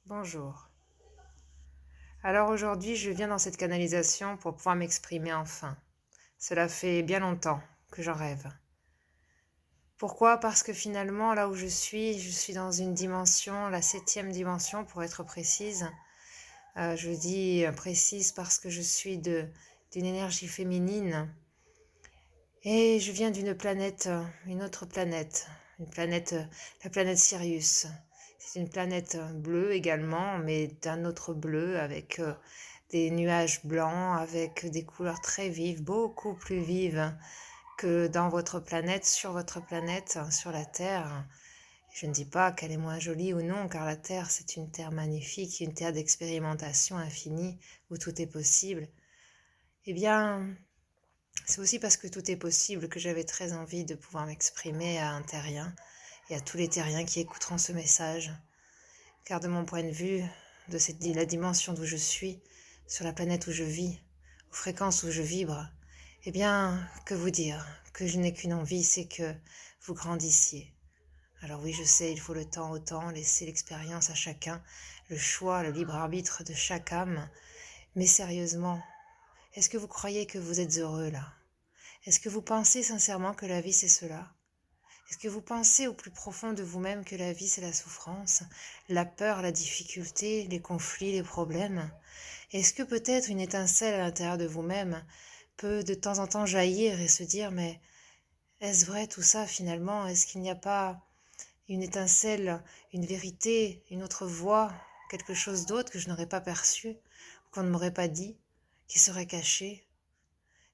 Bonjour. Alors aujourd'hui, je viens dans cette canalisation pour pouvoir m'exprimer enfin. Cela fait bien longtemps que j'en rêve. Pourquoi? Parce que finalement, là où je suis dans une dimension, la 7e dimension pour être précise. Je dis précise parce que je suis d'une énergie féminine et je viens d'une planète, une autre planète, une planète, la planète Sirius. C'est une planète bleue également, mais d'un autre bleu avec des nuages blancs, avec des couleurs très vives, beaucoup plus vives que dans votre planète, sur la Terre. Je ne dis pas qu'elle est moins jolie ou non, car la Terre, c'est une terre magnifique, une terre d'expérimentation infinie, où tout est possible. Eh bien, c'est aussi parce que tout est possible que j'avais très envie de pouvoir m'exprimer à un terrien et à tous les terriens qui écouteront ce message. Car de mon point de vue, la dimension d'où je suis, sur la planète où je vis, aux fréquences où je vibre, eh bien, que vous dire? Que je n'ai qu'une envie, c'est que vous grandissiez. Alors oui, je sais, il faut le temps au temps, laisser l'expérience à chacun, le choix, le libre arbitre de chaque âme. Mais sérieusement, est-ce que vous croyez que vous êtes heureux là? Est-ce que vous pensez sincèrement que la vie c'est cela? Est-ce que vous pensez au plus profond de vous-même que la vie c'est la souffrance, la peur, la difficulté, les conflits, les problèmes? Est-ce que peut-être une étincelle à l'intérieur de vous-même peut de temps en temps jaillir et se dire mais est-ce vrai tout ça finalement? Est-ce qu'il n'y a pas une étincelle, une vérité, une autre voie, quelque chose d'autre que je n'aurais pas perçu, qu'on ne m'aurait pas dit, qui serait caché?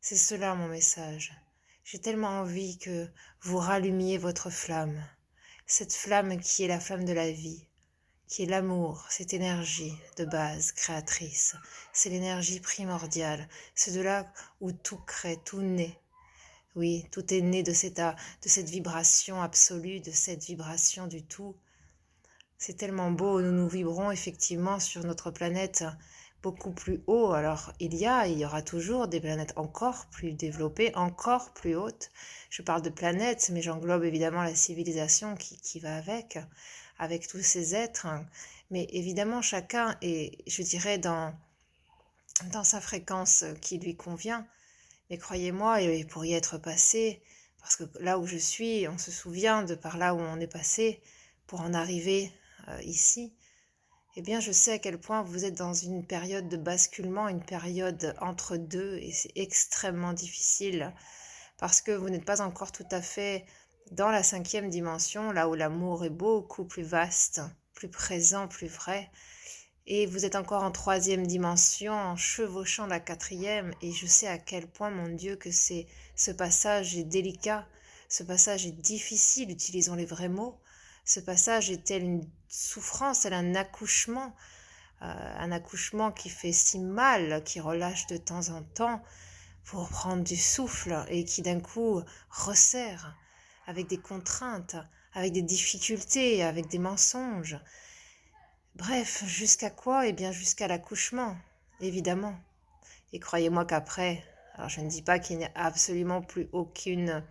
C'est cela mon message. J'ai tellement envie que vous rallumiez votre flamme, cette flamme qui est la flamme de la vie, qui est l'amour, cette énergie de base créatrice. C'est l'énergie primordiale, c'est de là où tout crée, tout naît. Oui, tout est né de cette vibration absolue, de cette vibration du tout. C'est tellement beau, nous nous vibrons effectivement sur notre planète beaucoup plus haut. Alors il y aura toujours des planètes encore plus développées, encore plus hautes. Je parle de planètes, mais j'englobe évidemment la civilisation qui va avec tous ces êtres. Mais évidemment, chacun est, je dirais, dans sa fréquence qui lui convient. Mais croyez-moi, et pour y être passé, parce que là où je suis, on se souvient de par là où on est passé pour en arriver ici, eh bien je sais à quel point vous êtes dans une période de basculement, une période entre deux, et c'est extrêmement difficile parce que vous n'êtes pas encore tout à fait dans la 5e dimension, là où l'amour est beaucoup plus vaste, plus présent, plus vrai. Et vous êtes encore en 3e dimension, en chevauchant la 4e, et je sais à quel point, mon Dieu, que ce passage est délicat, ce passage est difficile, utilisons les vrais mots. Ce passage est tel une souffrance, tel un accouchement qui fait si mal, qui relâche de temps en temps pour prendre du souffle et qui d'un coup resserre avec des contraintes, avec des difficultés, avec des mensonges. Bref, jusqu'à quoi? Eh bien jusqu'à l'accouchement, évidemment. Et croyez-moi qu'après, alors je ne dis pas qu'il n'y a absolument plus aucune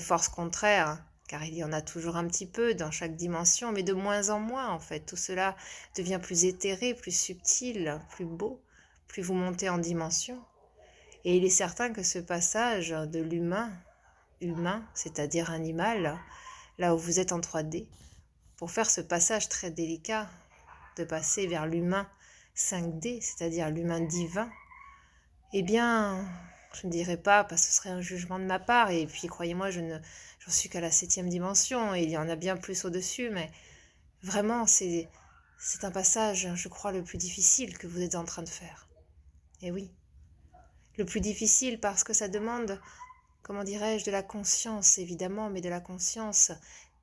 force contraire, car il y en a toujours un petit peu dans chaque dimension, mais de moins en moins en fait. Tout cela devient plus éthéré, plus subtil, plus beau, plus vous montez en dimension. Et il est certain que ce passage de humain, c'est-à-dire animal, là où vous êtes en 3D, pour faire ce passage très délicat, de passer vers l'humain 5D, c'est-à-dire l'humain divin, eh bien, je ne dirais pas, parce que ce serait un jugement de ma part, et puis croyez-moi, j'en suis qu'à la 7e dimension, et il y en a bien plus au-dessus, mais vraiment, c'est un passage, je crois, le plus difficile que vous êtes en train de faire. Et oui, le plus difficile parce que ça demande, comment dirais-je, de la conscience, évidemment, mais de la conscience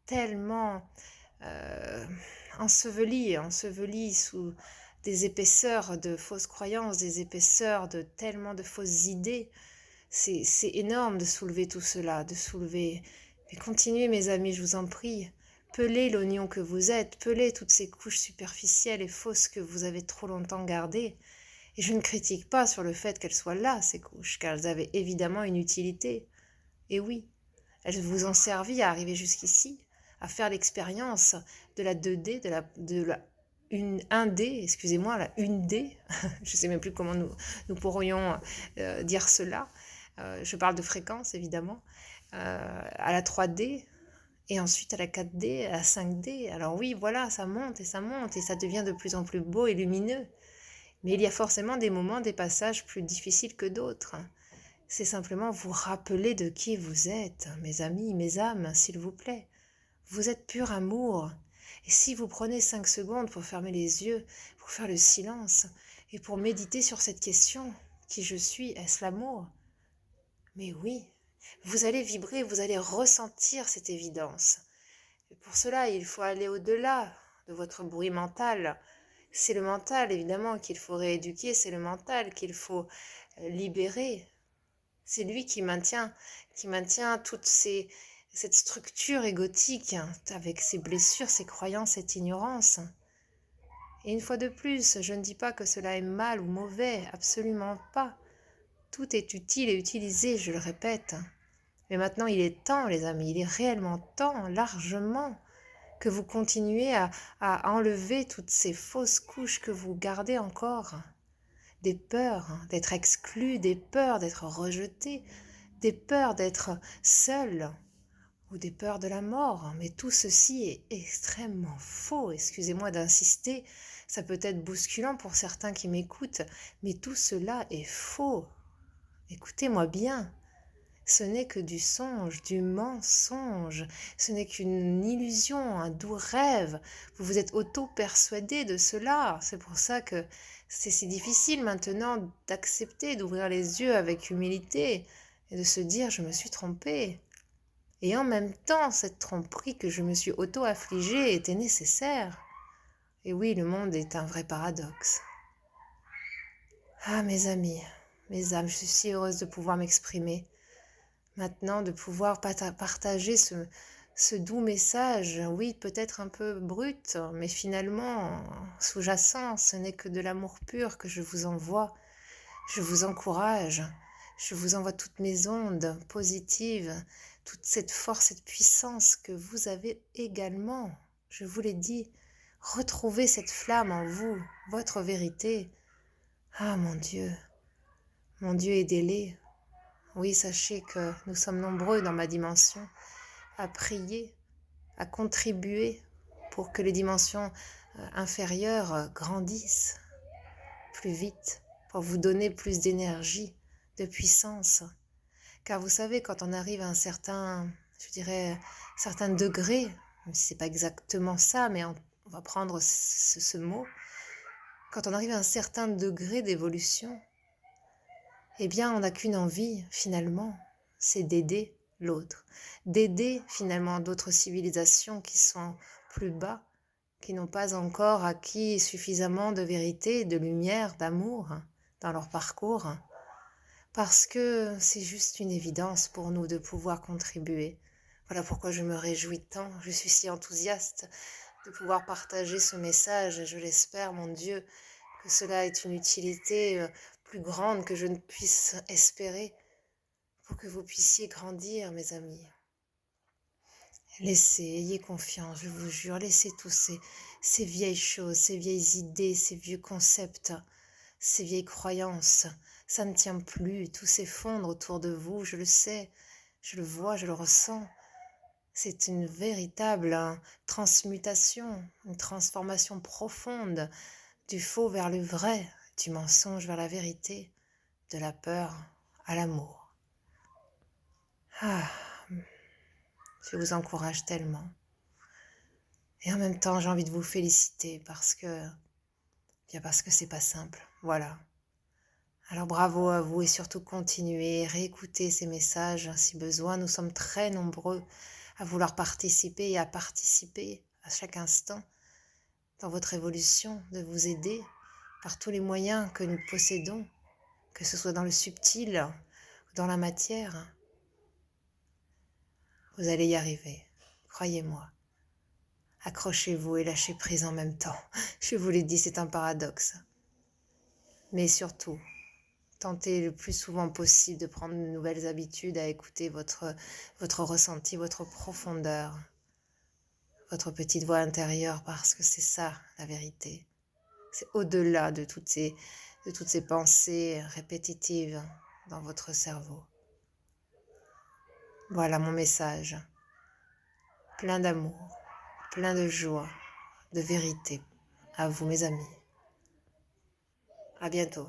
tellement euh, ensevelie sous des épaisseurs de fausses croyances, des épaisseurs de tellement de fausses idées. C'est énorme de soulever tout cela, de soulever. Mais continuez, mes amis, je vous en prie. Pelez l'oignon que vous êtes, pelez toutes ces couches superficielles et fausses que vous avez trop longtemps gardées. Et je ne critique pas sur le fait qu'elles soient là, ces couches, car elles avaient évidemment une utilité. Et oui, elles vous ont servi à arriver jusqu'ici, à faire l'expérience de la 2D, de la un D, excusez-moi, là, une D, je ne sais même plus comment nous pourrions dire cela. Je parle de fréquence, évidemment, à la 3D, et ensuite à la 4D, à la 5D. Alors oui, voilà, ça monte, et ça monte, et ça devient de plus en plus beau et lumineux. Mais il y a forcément des moments, des passages plus difficiles que d'autres. C'est simplement vous rappeler de qui vous êtes, mes amis, mes âmes, s'il vous plaît. Vous êtes pur amour. Et si vous prenez 5 secondes pour fermer les yeux, pour faire le silence, et pour méditer sur cette question, qui je suis, est-ce l'amour? Mais oui, vous allez vibrer, vous allez ressentir cette évidence. Et pour cela, il faut aller au-delà de votre bruit mental. C'est le mental, évidemment, qu'il faut rééduquer, c'est le mental qu'il faut libérer. C'est lui qui maintient cette structure égotique, hein, avec ses blessures, ses croyances, cette ignorance. Et une fois de plus, je ne dis pas que cela est mal ou mauvais, absolument pas. Tout est utile et utilisé, je le répète. Mais maintenant, il est temps, les amis, il est réellement temps, largement, que vous continuez à enlever toutes ces fausses couches que vous gardez encore. Des peurs d'être exclu, des peurs d'être rejeté, des peurs d'être seul ou des peurs de la mort. Mais tout ceci est extrêmement faux, excusez-moi d'insister, ça peut être bousculant pour certains qui m'écoutent, mais tout cela est faux. Écoutez-moi bien. Ce n'est que du songe, du mensonge, ce n'est qu'une illusion, un doux rêve. Vous vous êtes auto-persuadé de cela. C'est pour ça que c'est si difficile maintenant d'accepter, d'ouvrir les yeux avec humilité et de se dire je me suis trompé. Et en même temps, cette tromperie que je me suis auto-affligée était nécessaire. Et oui, le monde est un vrai paradoxe. Ah, mes amis, mes âmes, je suis si heureuse de pouvoir m'exprimer. Maintenant, de pouvoir partager ce doux message, oui, peut-être un peu brut, mais finalement sous-jacent, ce n'est que de l'amour pur que je vous envoie. Je vous encourage, je vous envoie toutes mes ondes positives, toute cette force, cette puissance que vous avez également. Je vous l'ai dit, retrouvez cette flamme en vous, votre vérité. Ah mon Dieu, aidez-les. Oui, sachez que nous sommes nombreux dans ma dimension à prier, à contribuer pour que les dimensions inférieures grandissent plus vite, pour vous donner plus d'énergie, de puissance. Car vous savez, quand on arrive à un certain, je dirais, certain degré, même si c'est pas exactement ça, mais on va prendre ce mot, quand on arrive à un certain degré d'évolution, eh bien, on n'a qu'une envie, finalement, c'est d'aider l'autre, d'aider finalement d'autres civilisations qui sont plus bas, qui n'ont pas encore acquis suffisamment de vérité, de lumière, d'amour dans leur parcours, parce que c'est juste une évidence pour nous de pouvoir contribuer. Voilà pourquoi je me réjouis tant, je suis si enthousiaste de pouvoir partager ce message, et je l'espère, mon Dieu, que cela ait une utilité plus grande que je ne puisse espérer pour que vous puissiez grandir, mes amis. Laissez, ayez confiance, je vous jure, laissez tous ces vieilles choses, ces vieilles idées, ces vieux concepts, ces vieilles croyances. Ça ne tient plus, tout s'effondre autour de vous, je le sais, je le vois, je le ressens. C'est une véritable transmutation, une transformation profonde du faux vers le vrai, du mensonge vers la vérité, de la peur à l'amour. Ah, je vous encourage tellement. Et en même temps, j'ai envie de vous féliciter parce que c'est pas simple. Voilà. Alors bravo à vous et surtout continuez, réécoutez ces messages si besoin. Nous sommes très nombreux à vouloir participer et à participer à chaque instant dans votre évolution, de vous aider par tous les moyens que nous possédons, que ce soit dans le subtil ou dans la matière. Vous allez y arriver, croyez-moi. Accrochez-vous et lâchez prise en même temps. Je vous l'ai dit, c'est un paradoxe. Mais surtout, tentez le plus souvent possible de prendre de nouvelles habitudes à écouter votre ressenti, votre profondeur. votre petite voix intérieure, parce que c'est ça la vérité. C'est au-delà de toutes ces pensées répétitives dans votre cerveau. Voilà mon message, plein d'amour, plein de joie, de vérité. À vous mes amis. À bientôt.